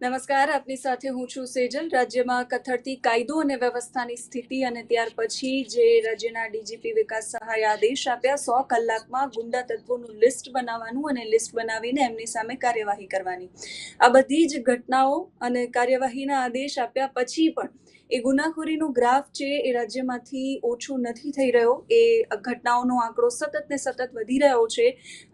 નમસ્કાર, આપની સાથે હું છું સેજલ. રાજ્યમાં કથળતી કાયદો અને વ્યવસ્થાની સ્થિતિ અને ત્યાર પછી જે રાજ્યના ડીજીપી વિકાસ સહાયે આદેશ આપ્યા 100 કલાકમાં ગુંડા તત્વોનું લિસ્ટ બનાવવાનું અને લિસ્ટ બનાવીને એમની સામે કાર્યવાહી કરવાની, આ બધી જ ઘટનાઓ અને કાર્યવાહીના આદેશ આપ્યા પછી પણ એ ગુનાખોરીનો ગ્રાફ છે એ રાજ્યમાંથી ઓછો નથી થઈ રહ્યો. એ ઘટનાઓનો આંકડો સતત ને સતત વધી રહ્યો છે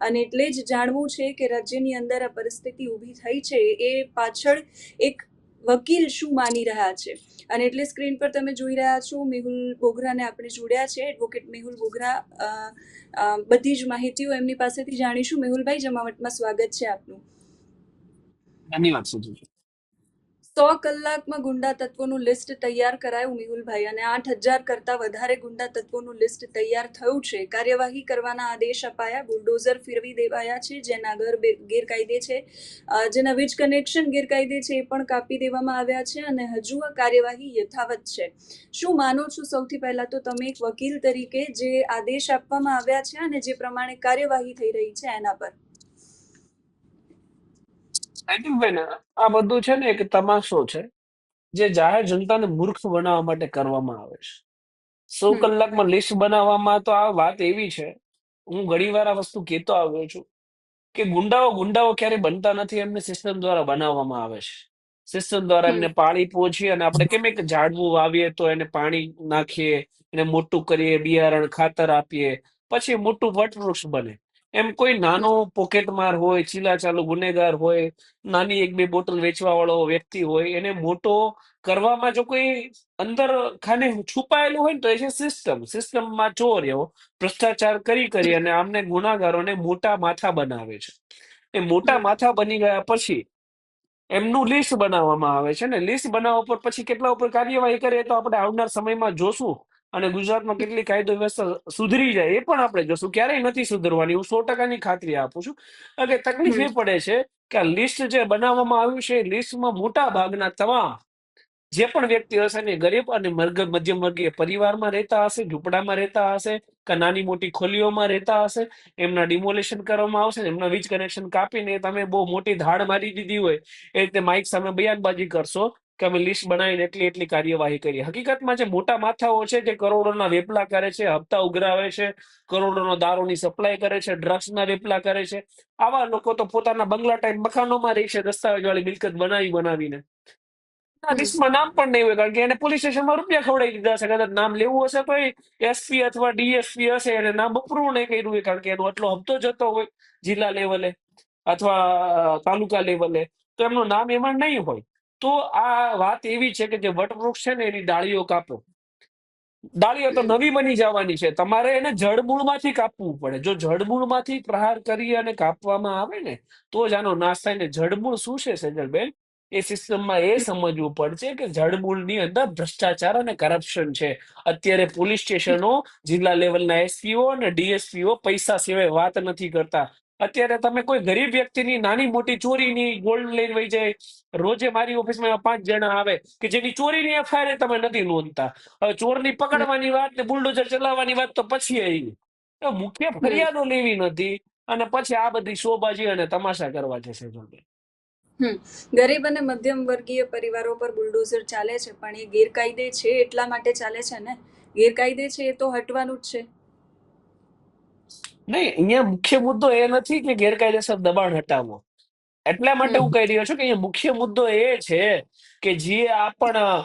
અને એટલે જ જાણવું છે કે રાજ્યની અંદર આ પરિસ્થિતિ ઊભી થઈ છે એ પાછળ એક વકીલ શું માની રહ્યા છે. અને એટલે સ્ક્રીન પર તમે જોઈ રહ્યા છો મેહુલ બોગરાને આપણે જોડ્યા છે, એડવોકેટ મેહુલ બોગરા. બધી જ માહિતીઓ એમની પાસેથી જાણીશું. મેહુલભાઈ, જમાવટમાં સ્વાગત છે આપનું. ધન્યવાદ સુજી. 100 કલાકમાં ગુંડા તત્વોનું લિસ્ટ તૈયાર કરાયું મેહુલભાઈ, અને 8,000 કરતા વધારે ગુંડા તત્વોનું લિસ્ટ તૈયાર થયું છે. કાર્યવાહી કરવાના આદેશ અપાયા, બુલડોઝર ફેરવી દેવાયા છે, જેના ઘર ગેરકાયદે છે, જેના વીજ કનેક્શન ગેરકાયદે છે એ પણ કાપી દેવામાં આવ્યા છે અને હજુ આ કાર્યવાહી યથાવત છે. શું માનો છો, સૌથી પહેલા તો તમે એક વકીલ તરીકે, જે આદેશ આપવામાં આવ્યા છે અને જે પ્રમાણે કાર્યવાહી થઈ રહી છે એના પર? આ બધું છે ને એક તમાશો છે જે જાહેર જનતાને મૂર્ખ બનાવવા માટે કરવામાં આવે છે. 100 કલાકમાં લિસ્ટ બનાવવામાં તો આ વાત એવી છે, હું ઘણીવાર આ વસ્તુ કહેતો આવ્યો છું કે ગુંડાઓ ક્યારે બનતા નથી, એમને સિસ્ટમ દ્વારા બનાવવામાં આવે છે. સિસ્ટમ દ્વારા એમને પાણી પહોંચીએ અને આપણે કેમ એક ઝાડવું વાવીએ તો એને પાણી નાખીએ, એને મોટું કરીએ, બિયારણ ખાતર આપીએ, પછી મોટું વટવૃક્ષ બને. એમ કોઈ નાનો પોકેટમાર હોય, ચીલાચાલુ ગુનેગાર હોય, નાની 1-2 બોટલ વેચવા વાળો વ્યક્તિ હોય, એને મોટો કરવામાં જો કોઈ અંદર ખાને છુપાયેલું હોય ને તો એ છે સિસ્ટમમાં ચોર એવો ભ્રષ્ટાચાર કરી અને આમને ગુનાગારોને મોટા માથા બનાવે છે. એ મોટા માથા બની ગયા પછી એમનું લિસ્ટ બનાવવામાં આવે છે ને લિસ્ટ બનાવવા પર પછી કેટલા ઉપર કાર્યવાહી કરે તો આપણે આવનાર સમયમાં જોશું. અને ગુજરાતમાં કેટલી કાયદો વ્યવસ્થા સુધરી જાય એ પણ આપણે જોશું. ક્યારેય નથી સુધરવાની, હું 100% ખાતરી આપું છું. એટલે તકલીફ એ પડે છે કે આ લિસ્ટ જે બનાવવામાં આવ્યું છે એ લિસ્ટમાં મોટા ભાગના તમામ જે પણ વ્યક્તિ હશે ને ગરીબ અને મધ્યમ વર્ગીય પરિવારમાં રહેતા હશે, ઝૂંપડામાં રહેતા હશે કે નાની મોટી ખોલીઓમાં રહેતા હશે, એમના ડિમોલેશન કરવામાં આવશે ને એમના વીજ કનેક્શન કાપીને તમે બહુ મોટી ધાડ મારી દીધી હોય એ રીતે માઇક સામે બયાનબાજી કરશો કે અમે લિસ્ટ બનાવીને એટલી કાર્યવાહી કરી. હકીકતમાં જે મોટા માથાઓ છે જે કરોડોના વેપલા કરે છે, હપ્તા ઉઘરાવે છે, કરોડોનો દારૂની સપ્લાય કરે છે, ડ્રગ્સના વેપલા કરે છે, આવા લોકો તો પોતાના બંગલા ટાઈપ મકાનોમાં રહી છે દસ્તાવેજ વાળી મિલકત બનાવીને. લિસ્ટમાં નામ પણ નહીં હોય કારણ કે એને પોલીસ સ્ટેશનમાં રૂપિયા ખવડાવી દીધા છે. કદાચ નામ લેવું હશે તો એસપી અથવા ડીએસપી હશે એને નામ અપ્રૂવ નહીં કર્યું હોય કારણ કે એનો આટલો હપ્તો જતો હોય જિલ્લા લેવલે અથવા તાલુકા લેવલે, તો એમનું નામ એમાં નહીં હોય. તો આ વાત એવી છે કે જે વટવૃક્ષ છે ને એની ડાળીઓ કાપો. ડાળીઓ તો નવી બની જવાની છે, તમારે એને જડમૂળમાંથી કાપવું પડે. જો જડમૂળમાંથી પ્રહાર કરી અને કાપવામાં આવે ને તો જ આનો નાશ થાય. ને જડમૂળ શું છે સેજલબેન, એ સિસ્ટમમાં એ સમજવું પડશે કે જડમૂળની અંદર ભ્રષ્ટાચાર અને કરપ્શન છે. અત્યારે પોલીસ સ્ટેશનો, જિલ્લા લેવલના એસપીઓ અને ડીએસપીઓ પૈસા સિવાય વાત નથી કરતા. અત્યારે તમે કોઈ ગરીબ વ્યક્તિની નાની મોટી ચોરીની ગોલ્ડ લઈને વહી જાય, રોજે મારી ઓફિસમાં 5 જણા આવે કે જેની ચોરીની એફઆઈઆર તમે નથી નોંધતા. હવે ચોરની પકડવાની વાત ને બુલડોઝર ચલાવવાની વાત તો પછી આવી. મુખ્ય ફરિયાદો લેવી નથી અને પછી આ બધી શોબાજી અને તમાશા કરવા છે સેજલબેન. ગરીબ અને મધ્યમ વર્ગીય પરિવારો પર બુલડોઝર ચાલે છે પણ એ ગેરકાયદે છે એટલા માટે ચાલે છે ને. ગેરકાયદે છે એ તો હટવાનું જ છે. નહીં, અહીંયા મુખ્ય મુદ્દો એ નથી કે ગેરકાયદેસર દબાણ હટાવવો. એટલા માટે હું કહી રહ્યો છું કે અહીંયા મુખ્ય મુદ્દો એ છે કે જે આ પણ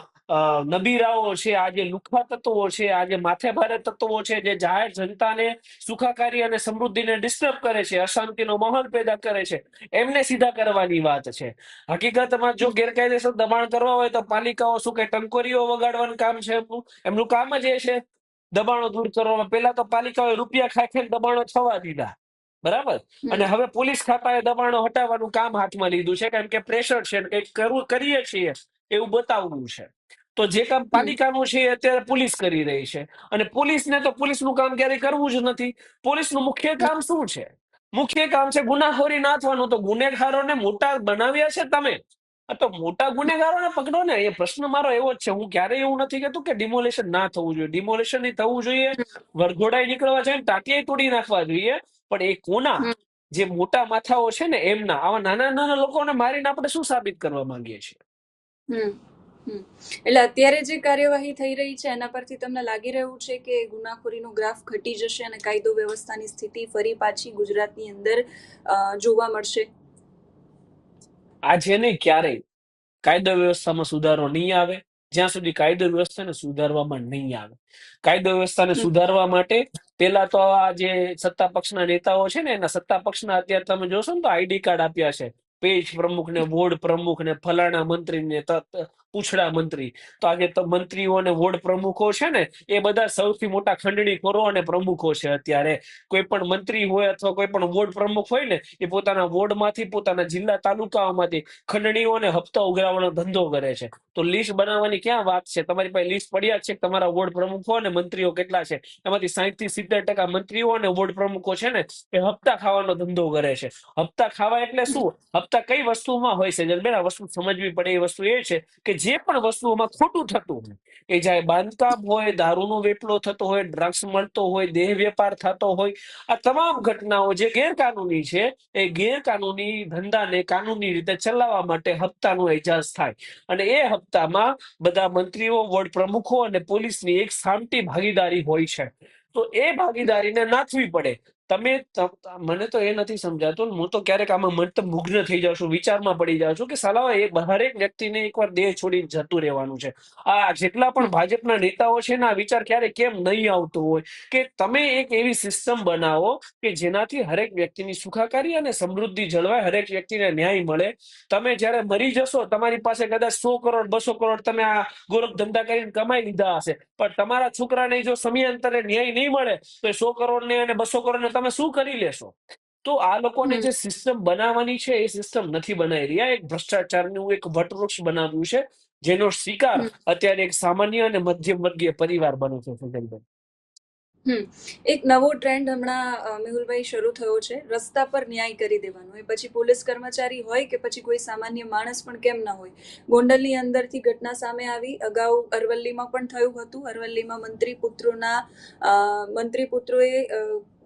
નબીરાઓ છે, આ જે લુખ્ખા તત્વો છે, આ જે માથે ભારે તત્વો છે, જે જાહેર જનતાને સુખાકારી અને સમૃદ્ધિને ડિસ્ટર્બ કરે છે, અશાંતિનો માહોલ પેદા કરે છે, એમને સીધા કરવાની વાત છે. હકીકતમાં જો ગેરકાયદેસર દબાણ કરવા હોય તો પાલિકાઓ શું કે ટંકોરીઓ વગાડવાનું કામ છે એમનું કામ જ એ છે દબાણો દૂર કરવામાં. પેલા તો પાલિકાઓએ રૂપિયા ખાઈને દબાણો થવા દીધા, બરાબર, અને હવે પોલીસ ખાતાએ દબાણો હટાવવાનું કામ હાથમાં લીધું છે કારણ કે પ્રેશર છે, કંઈક કરીએ છીએ એવું બતાવવું છે. તો જે કામ પાલિકાનું છે એ અત્યારે પોલીસ કરી રહી છે અને પોલીસને તો પોલીસનું કામ ક્યારેય કરવું જ નથી. પોલીસનું મુખ્ય કામ શું છે? મુખ્ય કામ છે ગુનાખોરી નાથવાનું. તો ગુનેગારોને મોટા બનાવ્યા છે તમે, તો મોટા ગુનેગારોને પકડો ને. એ પ્રશ્ન મારો એવો જ છે. હું ક્યારેય એવું નથી કહેતું કે ડિમોલેશન ના થવું જોઈએ, ડિમોલેશન થવું જોઈએ, વરઘોડાય નીકળવા જાય, ટાટિયા તોડી નાખવા જોઈએ, પણ એ કોના? જે મોટા માથાઓ છે ને એમના આવા નાના નાના લોકોને મારીને આપણે શું સાબિત કરવા માંગીએ છીએ? હમ એટલે અત્યારે જે કાર્યવાહી થઈ રહી છે એના પરથી તમને લાગી રહ્યું છે કે ગુનાખોરીનો ગ્રાફ ઘટી જશે અને કાયદો વ્યવસ્થાની સ્થિતિ ફરી પાછી ગુજરાતની અંદર જોવા મળશે? આજે નહીં, ક્યારેય કાયદો વ્યવસ્થામાં સુધારો નહીં આવે જ્યાં સુધી કાયદો વ્યવસ્થાને સુધારવામાં નહીં આવે. કાયદો વ્યવસ્થાને હમ સુધારવા માટે પેલા તો આ જે સત્તા પક્ષના નેતાઓ છે ને એના સત્તા પક્ષના અત્યારે તમે જોશો ને તો આઈડી કાર્ડ આપ્યા છે, પેજ પ્રમુખ ને વોર્ડ પ્રમુખ ને ફલાણા મંત્રી ને પૂછડા મંત્રી. તો આજે તો મંત્રીઓ અને વોર્ડ પ્રમુખો છે ને એ બધા સૌથી મોટા ખંડણીખોરો અને પ્રમુખો છે. અત્યારે કોઈ પણ મંત્રી હોય અથવા કોઈ પણ વોર્ડ પ્રમુખ હોય ને એ પોતાના વોર્ડમાંથી પોતાના જિલ્લા તાલુકાઓમાંથી ખંડણીઓને હપ્તા ઉઘરાવવાનો ધંધો કરે છે. તો લિસ્ટ બનાવવાની ક્યાં વાત છે? તમારી પાસે લિસ્ટ પડ્યા જ છે કે તમારા વોર્ડ પ્રમુખો અને મંત્રીઓ કેટલા છે. એમાંથી 60 થી 70% મંત્રીઓ અને વોર્ડ પ્રમુખો છે ને એ હપ્તા ખાવાનો ધંધો કરે છે. હપ્તા ખાવા એટલે શું? હપ્તા કઈ વસ્તુમાં હોય છે? બેન, આ વસ્તુ સમજવી પડે. એ વસ્તુ એ છે કે જે પણ વસ્તુઓમાં ખોટું થતું હોય, એ ચાહે બાંધકામ હોય, દારૂનો વેપલો થતો હોય, ડ્રગ્સ મળતો હોય, દેહ વેપાર થતો હોય, આ તમામ ઘટનાઓ જે ગેરકાનૂની છે એ ગેરકાનૂની ધંધાને કાનૂની રીતે ચલાવવા માટે હપ્તાનો એજાજ થાય. અને એ હપ્તામાં બધા મંત્રીઓ, વોર્ડ પ્રમુખો અને પોલીસની એક સામટી ભાગીદારી હોય છે. તો એ ભાગીદારીને નાથવી પડે. મને તો એ નથી સમજાતું. હું તો ક્યારેક આમાં મંતમુગ્ધ થઈ જાઉં છું, વિચારમાં પડી જાઉં છું કે સાલા એ હરેક વ્યક્તિને એકવાર દેહ છોડીને જતું રહેવાનું છે. આ જેટલા પણ ભાજપના નેતાઓ છે ને આ વિચાર ક્યારે કેમ નહીં આવતો હોય કે તમે એક એવી સિસ્ટમ બનાવો કે જેનાથી હરેક વ્યક્તિની સુખાકારી અને સમૃદ્ધિ જળવાય, હરેક વ્યક્તિને ન્યાય મળે. તમે જયારે મરી જશો તમારી પાસે કદાચ 100 કરોડ 200 કરોડ તમે આ ગોરખ ધંધા કરીને કમાઈ લીધા હશે, પણ તમારા છોકરાને જો સમયાંતરે ન્યાય નહીં મળે તો એ 100 કરોડ ને અને 200 કરોડ ને તમે શું કરી લેશો? તો આ લોકોને હમ જે સિસ્ટમ બનાવવાની છે એ સિસ્ટમ નથી બનાવી રહ્યા. એક ભ્રષ્ટાચારનું એક વટવૃક્ષ બનાવ્યું છે જેનો શિકાર હમ અત્યારે એક સામાન્ય અને મધ્યમ વર્ગીય પરિવાર બને છે. સુજલભાઈ, હમ એક નવો ટ્રેન્ડ હમણાં મેહુલભાઈ શરૂ થયો છે, રસ્તા પર ન્યાય કરી દેવાનો. એ પછી પોલીસ કર્મચારી હોય કે પછી કોઈ સામાન્ય માણસ પણ કેમ ના હોય. ગોંડલની અંદરથી ઘટના સામે આવી. અગાઉ અરવલ્લીમાં પણ થયું હતું. અરવલ્લીમાં મંત્રી પુત્રોએ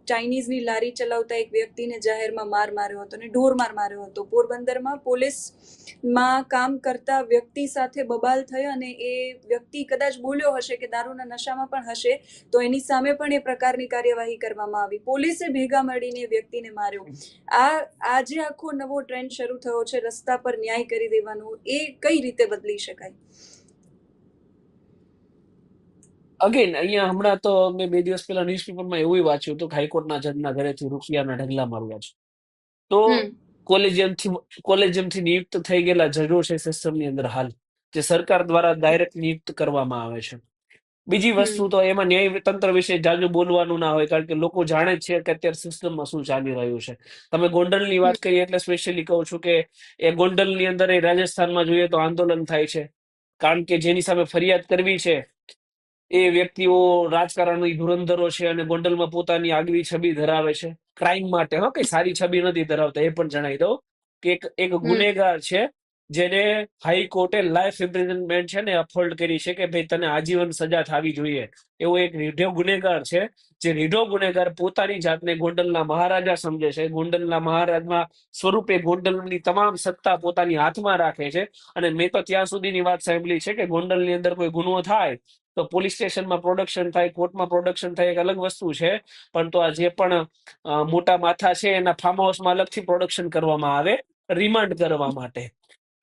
ચાઇનીઝની લારી ચલાવતા એક વ્યક્તિને જાહેરમાં માર માર્યો હતો અને ઢોરમાર માર્યો હતો. પોરબંદરમાં પોલીસમાં કામ કરતા વ્યક્તિ સાથે બબાલ થઈ અને એ વ્યક્તિ કદાચ બોલ્યો હશે કે દારૂના નશામાં પણ હશે, તો એની સામે પણ એ પ્રકારની કાર્યવાહી કરવામાં આવી. પોલીસે ભેગા મળીને વ્યક્તિને માર્યો. આ જે આખો નવો ટ્રેન્ડ શરૂ થયો છે રસ્તા પર ન્યાય કરી દેવાનો, એ કઈ રીતે બદલી શકાય? અગેન અહીંયા હમણાં તો મેં 2 દિવસ પહેલા ન્યુઝપેપરમાં એવું વાંચ્યું હતું કે હાઈકોર્ટના જજના ઘરેથી રૂપિયાના ઢગલા મળ્યા છે. તો હમ કોલેજિયમથી નિયુક્ત થઈ ગયેલા જજો છે સિસ્ટમની અંદર હાલ, જે સરકાર દ્વારા ડાયરેક્ટ નિયુક્ત કરવામાં આવે છે. બીજી હમ વસ્તુ તો એમાં ન્યાય તંત્ર વિશે જાજુ બોલવાનું ના હોય, કારણ કે લોકો જાણે જ છે કે અત્યારે સિસ્ટમમાં શું ચાલી રહ્યું છે. તમે ગોંડલની હમ વાત કરી એટલે સ્પેશિયલી કહું છું કે એ ગોંડલની અંદર એ રાજસ્થાનમાં જોઈએ તો આંદોલન થાય છે, કારણ કે જેની સામે ફરિયાદ કરવી છે એ વ્યક્તિઓ રાજકારણની ધુરંધરો છે અને ગોંડલમાં પોતાની આગવી છબી ધરાવે છે ક્રાઇમ માટે. હા, કઈ સારી છબી નથી ધરાવતા, એ પણ જણાવી દઉં કે એક હમ ગુનેગાર છે જેને હાઈકોર્ટે લાઈફ ઇમ્પ્રિઝનમેન્ટ છે ને અપહોલ્ડ કરી છે કે ભાઈ તને આજીવન સજા થવી જોઈએ. એવો એક રીઢો ગુનેગાર છે, જે રીઢો ગુનેગાર પોતાની જાતને ગોંડલના મહારાજા સમજે છે, ગોંડલના મહારાજમાં સ્વરૂપે ગોંડલની તમામ સત્તા પોતાની હાથમાં રાખે છે. અને મેં તો ત્યાં સુધીની વાત સાંભળી છે કે ગોંડલની અંદર કોઈ ગુનો થાય તો પોલીસ સ્ટેશનમાં પ્રોડક્શન થાય, કોર્ટમાં પ્રોડક્શન થાય, એક અલગ વસ્તુ છે. પણ તો આ જે પણ મોટા માથા છે એના ફાર્મ હાઉસમાં અલગથી પ્રોડક્શન કરવામાં આવે રિમાન્ડ કરવા માટે.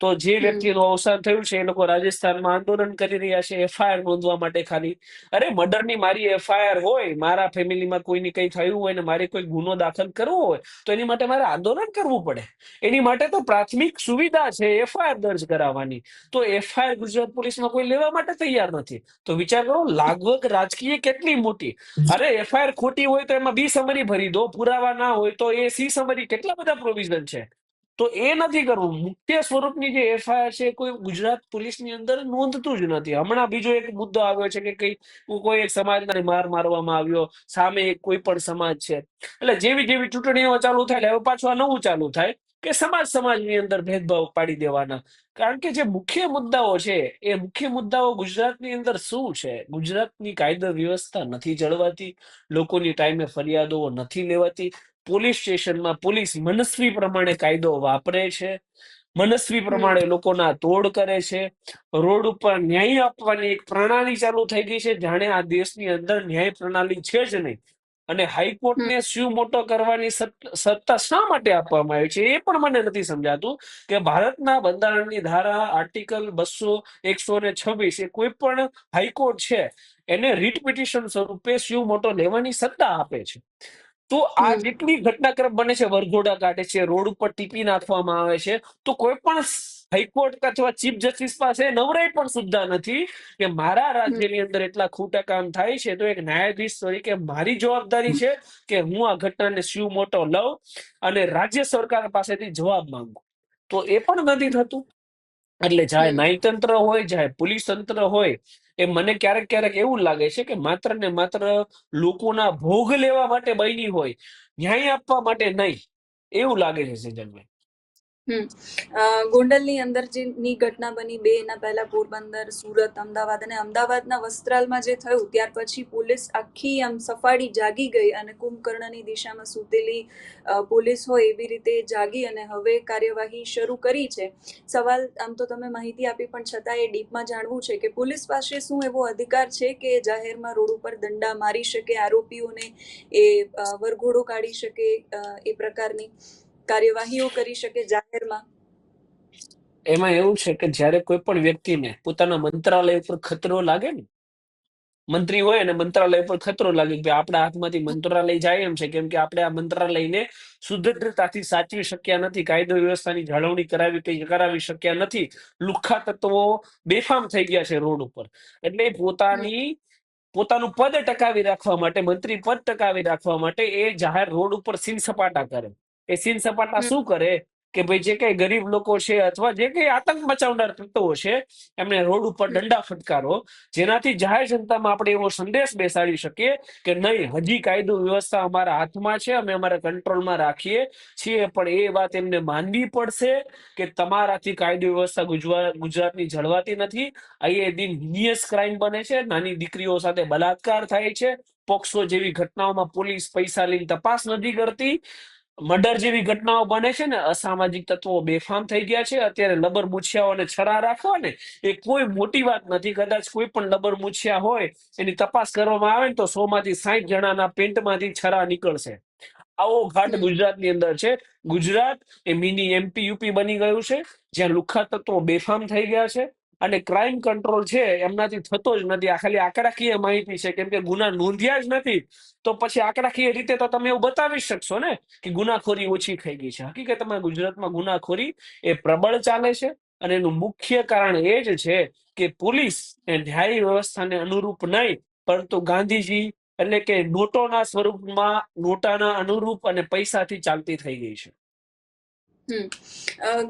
તો જે હમ વ્યક્તિનું અવસાન થયું છે એ લોકો રાજસ્થાનમાં આંદોલન કરી રહ્યા છે એફઆઈઆર નોંધવા માટે ખાલી. અરે મર્ડરની મારી એફઆઈઆર હોય, મારા ફેમિલીમાં કોઈની કંઈ થયું હોય ને મારે કોઈ ગુનો દાખલ કરવો હોય તો એની માટે મારે આંદોલન કરવું પડે. એની માટે તો પ્રાથમિક સુવિધા છે એફઆઈઆર દર્જ કરાવવાની. તો એફઆઈઆર ગુજરાત પોલીસમાં કોઈ લેવા માટે તૈયાર નથી. તો વિચાર કરો લાગવગ રાજકીય કેટલી મોટી. અરે એફઆઈઆર ખોટી હોય તો એમાં બી સમરી ભરી દો, પુરાવા ના હોય તો એ સી સમરી, કેટલા બધા પ્રોવિઝન છે. તો એ નથી કરવું. મુખ્ય સ્વરૂપની જે એફઆઈઆર છે કોઈ ગુજરાત પોલીસની અંદર નોંધતું જ નથી. હમણાં બીજો એક મુદ્દો આવ્યો છે કે કોઈ એક સમાજને મારવામાં આવ્યો, સામે એક કોઈ પણ સમાજ છે. એટલે જેવી જેવી ચૂંટણીઓ ચાલુ થાય એટલે હવે પાછું આ નવું ચાલુ થાય કે સમાજની અંદર ભેદભાવ પાડી દેવાના. કારણ કે જે મુખ્ય મુદ્દાઓ છે એ મુખ્ય મુદ્દાઓ ગુજરાતની અંદર શું છે? ગુજરાતની કાયદો વ્યવસ્થા નથી જળવાતી, લોકોની ટાઈમે ફરિયાદો નથી લેવાતી. પોલીસ સ્ટેશનમાં પોલીસ મનસ્વી પ્રમાણે કાયદો વાપરે છે, મનસ્વી હમ પ્રમાણે લોકોના તોડ કરે છે. રોડ ઉપર ન્યાય આપવાની એક પ્રણાલી ચાલુ થઈ ગઈ છે, જાણે આ દેશની અંદર ન્યાય પ્રણાલી છે જ નહીં. અને હમ હાઈકોર્ટને શું મોટો કરવાની સત્તા શા માટે આપવામાં આવી છે એ પણ મને નથી સમજાતું. કે ભારતના બંધારણની ધારા આર્ટિકલ 200, 126 એ કોઈ પણ હાઈકોર્ટ છે એને રીટ પિટિશન સ્વરૂપે શું મોટો લેવાની સત્તા આપે છે. તો આ હમ જેટલી ઘટનાક્રમ બને છે, વરઘોડા કાઢે છે, રોડ ઉપર ટીપી નાખવામાં આવે છે, તો કોઈ પણ હાઈકોર્ટ અથવા ચીફ જસ્ટિસ પાસે નવરાઈ પણ સુદ્ધા નથી કે મારા હમ રાજ્યની અંદર એટલા ખોટા કામ થાય છે, તો એક ન્યાયાધીશ તરીકે મારી જવાબદારી છે કે હું આ ઘટનાને શું મોટો લઉં અને રાજ્ય સરકાર પાસેથી જવાબ માંગુ. તો એ પણ નથી થતું. એટલે ચાહે હમ ન્યાયતંત્ર હોય, ચાહે પોલીસ તંત્ર હોય, એ મને ક્યારેક ક્યારેક એવું લાગે છે કે માત્ર ને માત્ર લોકોના ભોગ લેવા માટે બની હોય, ન્યાય આપવા માટે નહીં, એવું લાગે છે સેજલભાઈ. હમ ગોંડલની અંદર જેની ઘટના બની બે એના પહેલા પોરબંદર, સુરત, અમદાવાદ અને અમદાવાદના વસ્ત્રાલમાં જે થયું ત્યાર પછી પોલીસ આખી આમ સફાળી જાગી ગઈ અને કુંભકર્ણની દિશામાં સૂતેલી પોલીસ હોય એવી રીતે જાગી અને હવે કાર્યવાહી શરૂ કરી છે. સવાલ આમ તો તમે માહિતી આપી પણ છતાં એ ડીપમાં જાણવું છે કે પોલીસ પાસે શું એવો અધિકાર છે કે જાહેરમાં રોડ ઉપર દંડા મારી શકે, આરોપીઓને એ વરઘોડો કાઢી શકે, એ પ્રકારની કાર્યવાહીઓ કરી શકે જાહેરમાં? એમાં એવું છે કે જ્યારે કોઈ પણ વ્યક્તિને પોતાના મંત્રાલય ઉપર ખતરો લાગે ને, મંત્રી હોય અને મંત્રાલય પર ખતરો લાગે કે આપણા હાથમાંથી મંત્રાલય જાય એમ છે, કેમ કે આપણે આ મંત્રાલયને સુદૃઢતાથી સાચવી શક્યા નથી, કાયદો વ્યવસ્થાની જાળવણી કરાવી શક્યા નથી, લુખ્ખા તત્વો બેફામ થઈ ગયા છે રોડ ઉપર. એટલે હમ પોતાનું પદ ટકાવી રાખવા માટે, મંત્રી પદ ટકાવી રાખવા માટે એ જાહેર રોડ ઉપર સીન સપાટા કરે. એ સીન સપાટા હમ શું કરે કે ભાઈ જે કઈ ગરીબ લોકો છે અથવા જે કઈ આતંક મચાવનાર તત્વો છે એમને રોડ ઉપર હમ દંડા ફટકારો, જેનાથી જાહેર જનતામાં આપણે એવો સંદેશ બેસાડી શકીએ કે નહીં, હજી કાયદો વ્યવસ્થા અમારા હાથમાં છે, અમે અમારા કંટ્રોલમાં રાખીએ છીએ. પણ એ વાત એમને માનવી પડશે કે તમારાથી કાયદો વ્યવસ્થા ગુજરાતની જળવાતી નથી. અહીં એ દિન હિનિયસ ક્રાઇમ બને છે, નાની દીકરીઓ સાથે બલાત્કાર થાય છે, પોક્સો જેવી ઘટનાઓમાં પોલીસ પૈસા લઈને તપાસ નથી કરતી, મર્ડર જેવી ઘટનાઓ બને છે ને, અસામાજિક તત્વો બેફામ થઈ ગયા છે. અત્યારે લબર મૂછિયાઓને છરા રાખવા ને એ કોઈ મોટી વાત નથી. કદાચ કોઈ પણ લબર મૂછિયા હોય એની તપાસ કરવામાં આવે ને તો 100 માંથી 60 જણાના પેન્ટમાંથી છરા નીકળશે. આવો ઘાટ હમ ગુજરાતની અંદર છે. ગુજરાત એ મિની એમપી યુપી બની ગયું છે, જ્યાં લુખ્ખા તત્વો બેફામ થઈ ગયા છે અને ક્રાઇમ કંટ્રોલ છે એમનાથી થતો જ નથી. આ ખાલી આંકડાકીય માહિતી છે, કેમ કે ગુના નોંધ્યા જ નથી તો પછી આંકડાકીય રીતે તો તમે એવું બતાવી શકશો ને કે ગુનાખોરી ઓછી થઈ ગઈ છે. હકીકતમાં ગુજરાતમાં ગુનાખોરી એ પ્રબળ ચાલે છે અને એનું મુખ્ય કારણ એ જ છે કે પોલીસ એ ન્યાય વ્યવસ્થાને અનુરૂપ નહીં, પરંતુ ગાંધીજી એટલે કે નોટોના સ્વરૂપમાં, નોટાના અનુરૂપ અને પૈસાથી ચાલતી થઈ ગઈ છે.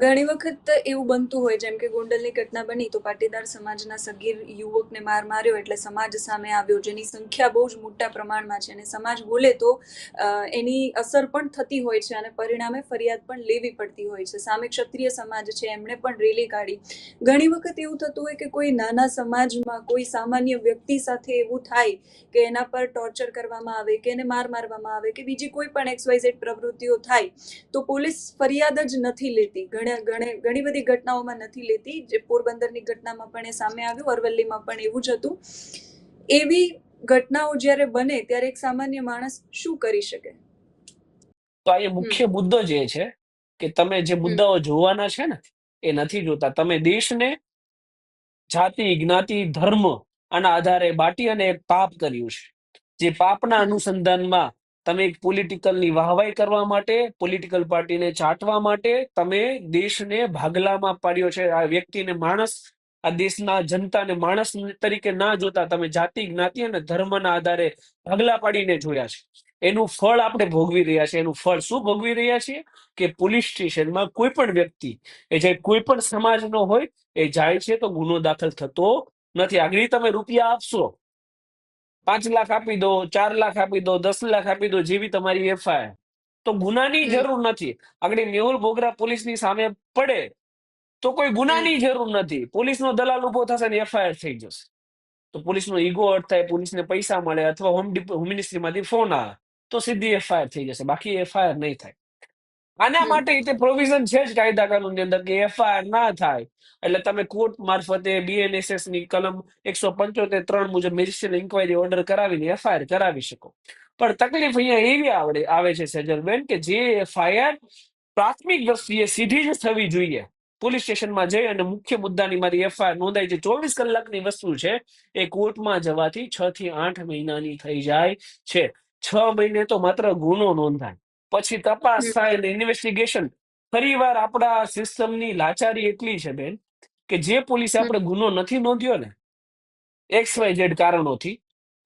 ઘણી વખત એવું બનતું હોય, જેમ કે ગોંડલની ઘટના બની તો પાટીદાર સમાજના સગીર યુવકને માર માર્યો એટલે સમાજ સામે આવ્યો, જેની સંખ્યા બહુ જ મોટા પ્રમાણમાં છે અને સમાજ બોલે તો એની અસર પણ થતી હોય છે અને પરિણામે ફરિયાદ પણ લેવી પડતી હોય છે. સામે ક્ષત્રિય સમાજ છે, એમણે પણ રેલી કાઢી. ઘણી વખત એવું થતું હોય કે કોઈ નાના સમાજમાં કોઈ સામાન્ય વ્યક્તિ સાથે એવું થાય કે એના પર ટોર્ચર કરવામાં આવે, કે એને માર મારવામાં આવે, કે બીજી કોઈ પણ XYZ પ્રવૃત્તિઓ થાય તો પોલીસ ફરિયાદ જ નથી લેતી. ઘણી બધી ઘટનાઓમાં નથી લેતી. જે પોરબંદરની ઘટનામાં પણ એ સામે આવ્યું, અરવલ્લીમાં પણ એવું જ હતું. એવી ઘટનાઓ જ્યારે બને ત્યારે એક સામાન્ય માણસ શું કરી શકે? તો આ એ હમ મુખ્ય મુદ્દો જે છે કે તમે જે હમ મુદ્દાઓ જોવાના છે ને એ નથી જોતા. તમે દેશને જાતિ, જ્ઞાતિ, ધર્મ આના આધારે બાટી અને એક પાપ કર્યું છે. જે પાપના હમ અનુસંધાનમાં તમે એક પોલિટિકલની વાહવાઈ કરવા માટે, પોલિટિકલ પાર્ટીને ચાટવા માટે તમે દેશને ભાગલામાં પાડ્યો છે. આ વ્યક્તિને માણસ, આ દેશના જનતાને માણસ તરીકે ના જોતા તમે જાતિ, જ્ઞાતિ અને ધર્મના આધારે ભાગલા પાડીને જોયા છે. એનું ફળ આપણે ભોગવી રહ્યા છીએ. એનું ફળ શું ભોગવી રહ્યા છીએ કે પોલીસ સ્ટેશનમાં કોઈ પણ વ્યક્તિ એ જે કોઈ પણ સમાજનો હોય એ જાય છે તો ગુનો દાખલ થતો નથી. આગળ તમે રૂપિયા આપશો, 5 લાખ આપી દો, 4 લાખ આપી દો, 10 લાખ આપી દો, જેવી તમારી એફઆઈઆર, તો ગુનાની હમ જરૂર નથી. આગળ મેહુલ બોગરા પોલીસની સામે પડે તો કોઈ હમ ગુનાની જરૂર નથી. પોલીસનો દલાલ ઉભો થશે ને એફઆઈઆર થઈ જશે. તો પોલીસનો ઈગો હર્ટ થાય, પોલીસને પૈસા મળે અથવા હોમ મિનિસ્ટ્રીમાંથી ફોન આવે તો સીધી એફઆઈઆર થઈ જશે, બાકી એફઆઈઆર નહીં થાય. આના હમ માટે તે પ્રોવિઝન છે જ કાયદા કાનૂનની અંદર કે એફઆઈઆર ના થાય એટલે તમે કોર્ટ મારફતે બીએનએસએસ ની કલમ 175(3) મુજબ મેજિસ્ટ્રેટ ઇન્કવાયરી ઓર્ડર કરાવીને એફઆઈઆર કરાવી શકો. પણ તકલીફ અહીંયા એવી આવે છે સેજલબેન, કે જે એફઆઈઆર પ્રાથમિક દ્રષ્ટિએ સીધી જ થવી જોઈએ. પોલીસ સ્ટેશનમાં જઈ અને મુખ્ય મુદ્દાની મારી એફઆઈઆર નોંધાઈ છે, 24 કલાકની વસ્તુ છે, એ કોર્ટમાં જવાથી 6 થી 8 મહિનાની થઈ જાય છે. 6 મહિને તો માત્ર ગુનો નોંધાય, પછી તપાસ હમ થાય અને ઇન્વેસ્ટિગેશન. ફરીવાર આપણા સિસ્ટમની લાચારી એટલી છે બેન, કે જે પોલીસે હમ આપણે ગુનો નથી નોંધ્યો ને XYZ કારણોથી,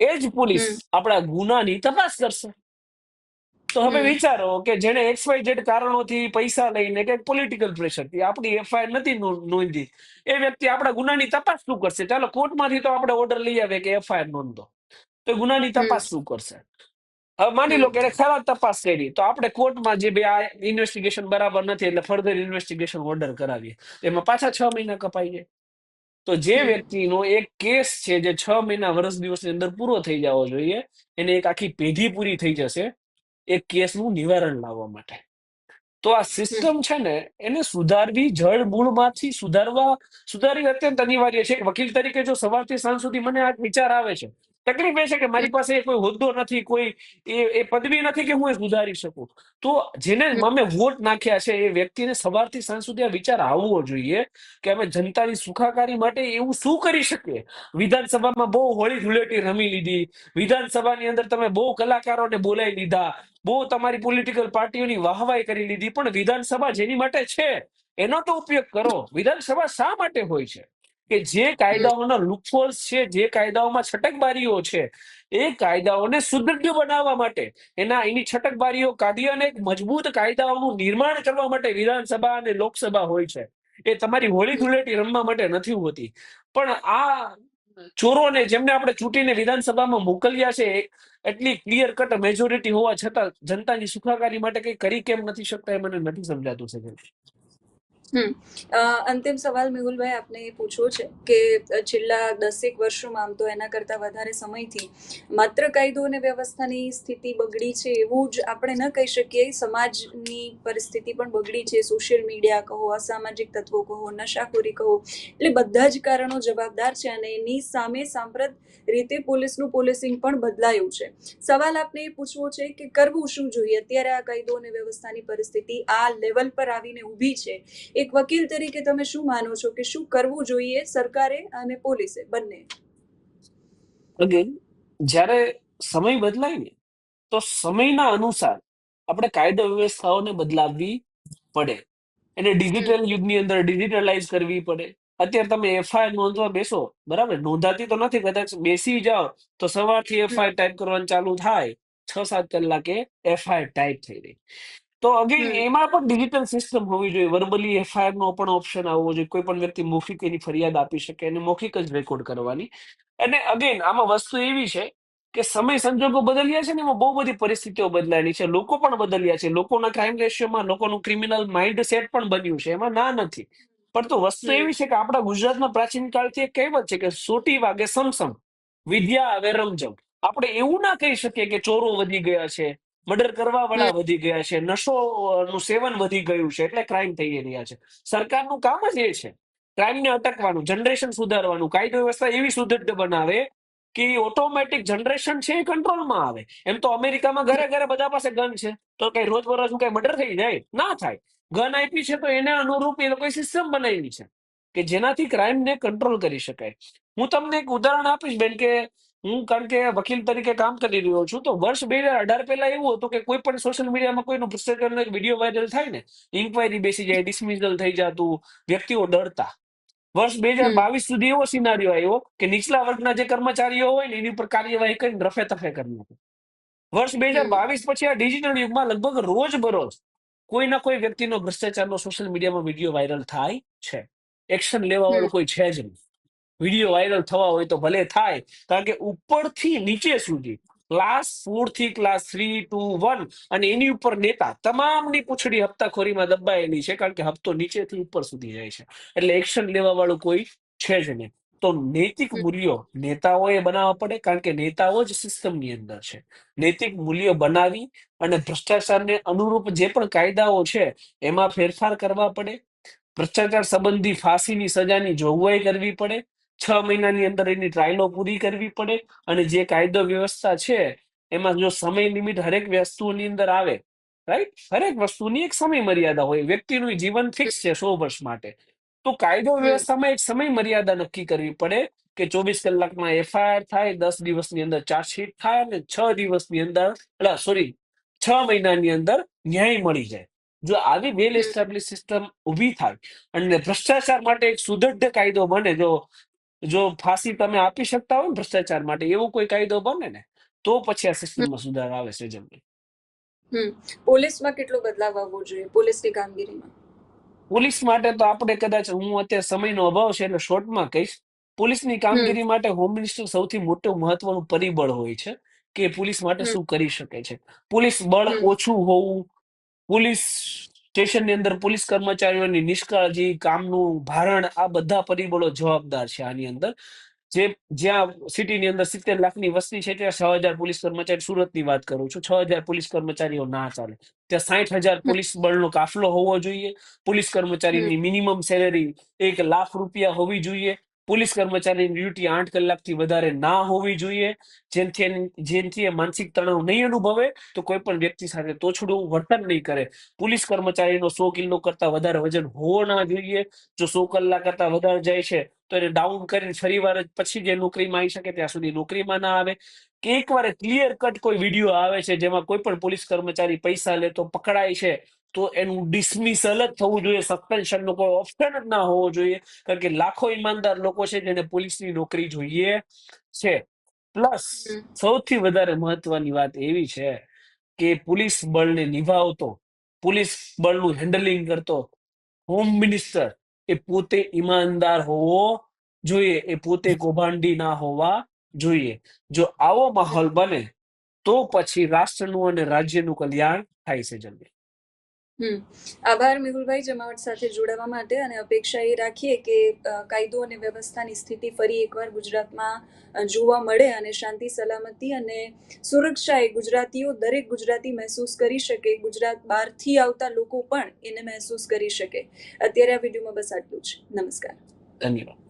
એ જ પોલીસ હમ આપણા ગુનાની તપાસ કરશે. તો હવે હમ વિચારો કે જેને XYZ કારણોથી પૈસા લઈને કે પોલિટિકલ પ્રેશરથી આપણી એફઆઈઆર નથી નોંધી, એ વ્યક્તિ આપણા ગુનાની તપાસ શું કરશે? ચાલો કોર્ટમાંથી તો આપણે ઓર્ડર લઈ આવે કે એફઆઈઆર નોંધો, તો ગુનાની હમ તપાસ શું કરશે? હવે માની લો હમ કે એને ખરાબ તપાસ કરી, તો આપણે કોર્ટમાં જે બે આ ઇન્વેસ્ટિગેશન બરાબર નથી એટલે ફર્ધર ઇન્વેસ્ટિગેશન ઓર્ડર કરાવીએ, એમાં પાછા 6 મહિના કપાઈ જાય. તો જે હમ વ્યક્તિનો એક કેસ છે જે 6 મહિના વર્ષ દિવસની અંદર પૂરો થઈ જવો જોઈએ, એને એક આખી પેઢી પૂરી થઈ જશે એક કેસનું નિવારણ લાવવા માટે. તો આ હમ સિસ્ટમ છે ને, એને સુધારવી, જળ મૂળમાંથી સુધારવી અત્યંત અનિવાર્ય છે. એક વકીલ તરીકે જો સવારથી સાંજ સુધી મને આ વિચાર આવે છે, તકલીફ એ છે કે મારી પાસે કોઈ હોદ્દો નથી, કોઈ એ પદવી નથી કે હું એ સુધારી શકું. તો જેને હમ અમે વોટ નાખ્યા છે એ વ્યક્તિને સવારથી સાંજ સુધી આ વિચાર આવવો જોઈએ કે અમે જનતાની સુખાકારી માટે એવું શું કરી શકીએ. વિધાનસભામાં બહુ હોળી ધૂળેટી રમી લીધી, વિધાનસભાની અંદર તમે બહુ કલાકારોને બોલાવી લીધા, બહુ તમારી પોલિટિકલ પાર્ટીઓની વાહવાઈ કરી લીધી, પણ વિધાનસભા જેની માટે છે એનો તો ઉપયોગ કરો. વિધાનસભા શા માટે હોય છે? કે જે હમ કાયદાઓના લૂપહોલ્સ છે, જે કાયદાઓમાં છટકબારીઓ છે, એ કાયદાઓને સુદૃઢ બનાવવા માટે, એની છટકબારીઓ કાઢી અને એક મજબૂત કાયદાઓનું નિર્માણ કરવા માટે વિધાનસભા અને લોકસભા હોય છે. એ તમારી હોળી હમ ધૂળેટી રમવા માટે નથી હોતી. પણ આ ચોરોને જેમને આપણે ચૂંટીને વિધાનસભામાં મોકલ્યા છે, એટલી ક્લિયર કટ મેજોરિટી હોવા છતાં જનતાની સુખાકારી માટે કઈ કરી કેમ નથી શકતા, એ મને નથી સમજાતું છે. હમ અંતિમ સવાલ મેહુલભાઈ આપને એ પૂછવો છે કે છેલ્લા 10 વર્ષોમાં, આમ તો એના કરતાં વધારે સમયથી, માત્ર કાયદો અને વ્યવસ્થાની સ્થિતિ બગડી છે એવું જ આપણે ન કહી શકીએ. સમાજની પરિસ્થિતિ પણ બગડી છે. સોશિયલ મીડિયા કહો, અસામાજિક તત્વો કહો, નશાખોરી કહો, એટલે બધા જ કારણો જવાબદાર છે અને એની સામે સાંપ્રત રીતે પોલીસનું પોલીસિંગ પણ બદલાયું છે. સવાલ આપને એ પૂછવો છે કે કરવું શું જોઈએ? અત્યારે આ કાયદો અને વ્યવસ્થાની પરિસ્થિતિ આ લેવલ પર આવીને ઊભી છે. એક વકીલ તરીકે તમે શું માનો છો કે શું કરવું જોઈએ સરકારે અને પોલીસે બંને? અગેન, જ્યારે સમય બદલાય ને, તો સમયના અનુસાર આપણે કાયદો વ્યવસ્થાઓને બદલાવવી પડે. એને હમ ડિજિટલ યુગની અંદર ડિજિટલાઇઝ કરવી પડે. અત્યારે તમે એફઆઈઆર નોંધવા બેસો, બરાબર, નોંધાતી તો નથી, કદાચ બેસી જાઓ તો સવારથી હમ એફઆઈઆર ટાઈપ કરવાનું ચાલુ થાય, 6-7 કલાકે એફઆઈઆર ટાઈપ થઈ રહી. તો અગેન હમ એમાં પણ ડિજિટલ સિસ્ટમ હોવી જોઈએ. વર્બલી એફઆઈઆર નો પણ ઓપ્શન આવવો જોઈએ. કોઈ પણ વ્યક્તિ મૌખિક એની ફરિયાદ આપી શકે અને મૌખિક જ રેકોર્ડ કરવાની. અને અગેન આમાં વસ્તુ એવી છે કે સમય સંજોગો બદલ્યા છે ને, એમાં બહુ બધી પરિસ્થિતિઓ બદલાયેલી છે, લોકો પણ બદલ્યા છે, લોકોના ક્રાઇમ રેશિયોમાં લોકોનું ક્રિમિનલ માઇન્ડ સેટ પણ બન્યું છે, એમાં ના નથી. પણ તો વસ્તુ હમ એવી છે કે આપણા ગુજરાતમાં પ્રાચીન કાળથી એક કહેવત છે કે સોટી વાગે સમસમ, વિદ્યા આવે રમઝમ. આપણે એવું ના કહી શકીએ કે ચોરો વધી ગયા છે, મર્ડર કરવા હમ વાળા વધી ગયા છે, નશો નું સેવન વધી ગયું છે એટલે ક્રાઇમ થઈ રહ્યા છે. સરકારનું કામ જ એ છે ક્રાઇમને અટકવાનું, જનરેશન સુધારવાનું, કાયદો વ્યવસ્થા એવી સુદૃઢ બનાવે કે ઓટોમેટિક જનરેશન છે એ કંટ્રોલમાં આવે. એમ તો અમેરિકામાં ઘરે ઘરે બધા પાસે ગન છે, તો કઈ રોજબરોજ કઈ મર્ડર થઈ જાય? ના થાય. ગન આપી છે તો એને અનુરૂપ એ લોકોએ સિસ્ટમ બનાવી છે કે જેનાથી ક્રાઇમને કંટ્રોલ કરી શકાય. હું તમને એક ઉદાહરણ આપીશ બેન, કે હું કારણ કે વકીલ તરીકે કામ કરી રહ્યો છું, તો વર્ષ 2018 પહેલા એવું હતું કે કોઈ પણ સોશિયલ મીડિયામાં કોઈનો ભ્રષ્ટાચારનો એક વિડીયો વાયરલ થાય ને, ઇન્કવાયરી બેસી જાય, ડિસમિસલ થઈ જતું, વ્યક્તિઓ ડરતા. વર્ષ બે હજાર હમ બાવીસ સુધી એવો સિનારીઓ આવ્યો કે નીચલા વર્ગના જે કર્મચારીઓ હોય ને એની ઉપર કાર્યવાહી કરીને રફે તફે કરી નાખે. વર્ષ બે હજાર હમ બાવીસ પછી આ ડિજિટલ યુગમાં લગભગ રોજ બરોજ કોઈ ના કોઈ વ્યક્તિનો ભ્રષ્ટાચારનો સોશિયલ મીડિયામાં વિડીયો વાયરલ થાય છે. એક્શન લેવા હમ વાળું કોઈ છે જ નહીં. વિડીયો વાયરલ થવા હોય તો ભલે થાય, કારણ કે ઉપરથી નીચે સુધી, ક્લાસ 4 થી ક્લાસ 3, 2, 1 અને એની ઉપર નેતા તમામની પૂંછડી હપ્તાખોરીમાં દબાયેલી છે, કારણ કે હપ્તો નીચેથી ઉપર સુધી જાય છે. એટલે એક્શન લેવા વાળું કોઈ છે જ નહીં. તો નૈતિક મૂલ્યો નેતાઓએ બનાવવા પડે, કારણ કે નેતાઓ જ સિસ્ટમની અંદર છે. નૈતિક મૂલ્યો બનાવી અને ભ્રષ્ટાચારને અનુરૂપ જે પણ કાયદાઓ છે એમાં ફેરફાર કરવા પડે. ભ્રષ્ટાચાર સંબંધી ફાંસીની સજાની જોગવાઈ કરવી પડે. 6 મહિનાની અંદર એની ટ્રાયલો પૂરી કરવી પડે. અને જે કાયદો વ્યવસ્થા છે એમાં જો સમય લિમિટ હરેક વસ્તુની અંદર આવે, રાઈટ, હરેક વસ્તુની એક સમય મર્યાદા હોય. વ્યક્તિનું જીવન ફિક્સ છે 100 વર્ષ માટે. તો કાયદો વ્યવસ્થામાં એક સમય મર્યાદા નક્કી કરવી પડે કે 24 કલાકમાં એફઆઈઆર થાય, 10 દિવસની અંદર ચાર્જશીટ થાય અને 6 દિવસની અંદર, સોરી, 6 મહિનાની અંદર ન્યાય મળી જાય. જો આવી વેલ એસ્ટાબ્લિશ સિસ્ટમ ઊભી થાય અને ભ્રષ્ટાચાર માટે એક સુદૃઢ કાયદો બને, જો ફાંસી તમે આપી શકતા હોય ને ભ્રષ્ટાચાર માટે, એવો કોઈ કાયદો બને ને, તો પછી આ સિસ્ટમમાં સુધાર આવે છે. પોલીસમાં કેટલો બદલાવ આવવો જોઈએ, પોલીસની કામગીરીમાં? પોલીસ માટે તો આપણે કદાચ, હું અત્યારે સમયનો અભાવ છે એટલે શોર્ટમાં કહીશ. પોલીસની કામગીરી માટે હોમ મિનિસ્ટર સૌથી મોટું મહત્વનું પરિબળ હોય છે કે પોલીસ માટે શું કરી શકે છે. પોલીસ બળ ઓછું હોવું, પોલીસ સ્ટેશનની અંદર પોલીસ કર્મચારીઓની નિષ્કાળજી, કામનું ભારણ, આ બધા પરિબળો જવાબદાર છે આની અંદર. જ્યાં સિટીની અંદર 70 લાખની વસ્તી છે ત્યાં 6,000 પોલીસ કર્મચારી, સુરતની વાત કરું છું, 6,000 પોલીસ કર્મચારીઓ ના ચાલે. ત્યાં 60,000 પોલીસ બળનો કાફલો હોવો જોઈએ. પોલીસ કર્મચારીની મિનિમમ સેલેરી 1 લાખ રૂપિયા હોવી જોઈએ. પોલીસ કર્મચારીની ડ્યુટી 8 કલાકથી વધારે ના હોવી જોઈએ. જેનથી એ માનસિક તણાવ નહીં અનુભવે, તો કોઈ પણ વ્યક્તિ સાથે તોછડું વર્તન નહીં કરે. પોલીસ કર્મચારીનો 100 કિલો કરતા વધારે વજન હોવો ના જોઈએ. જો 100 કલાક કરતા વધારે જાય છે તો એને ડાઉન કરીને ફરીવાર પછી જે નોકરીમાં આવી શકે ત્યાં સુધી નોકરીમાં ના આવે. કે એકવાર ક્લિયર કટ કોઈ વિડીયો આવે છે જેમાં કોઈ પણ પોલીસ કર્મચારી પૈસા લેતો પકડાય છે તો એનું ડિસમિસલ જ થવું જોઈએ. સસ્પેન્શનનો કોઈ ઓપ્શન જ ના હોવો જોઈએ, કારણ કે લાખો ઈમાનદાર લોકો છે જેને પોલીસની નોકરી જોઈએ છે. પ્લસ સૌથી વધારે મહત્વની વાત એવી છે કે પોલીસ બળને નિભાવતો, પોલીસ બળનું હેન્ડલિંગ કરતો હોમ મિનિસ્ટર એ પોતે ઈમાનદાર હોવો જોઈએ, એ પોતે કૌભાંડી ના હોવા જોઈએ. જો આવો માહોલ બને તો પછી રાષ્ટ્રનું અને રાજ્યનું કલ્યાણ થાય છે. જલ્દી આભાર મેહુલભાઈ જમાવટ સાથે જોડાવા માટે, અને અપેક્ષા એ રાખીએ કે કાયદો અને વ્યવસ્થાની સ્થિતિ ફરી એકવાર ગુજરાતમાં જોવા મળે અને શાંતિ, સલામતી અને સુરક્ષા એ ગુજરાતીઓ, દરેક ગુજરાતી મહેસૂસ કરી શકે, ગુજરાત બહારથી આવતા લોકો પણ એને મહેસૂસ કરી શકે. અત્યારે આ વિડીયોમાં બસ આટલું જ. નમસ્કાર. ધન્યવાદ.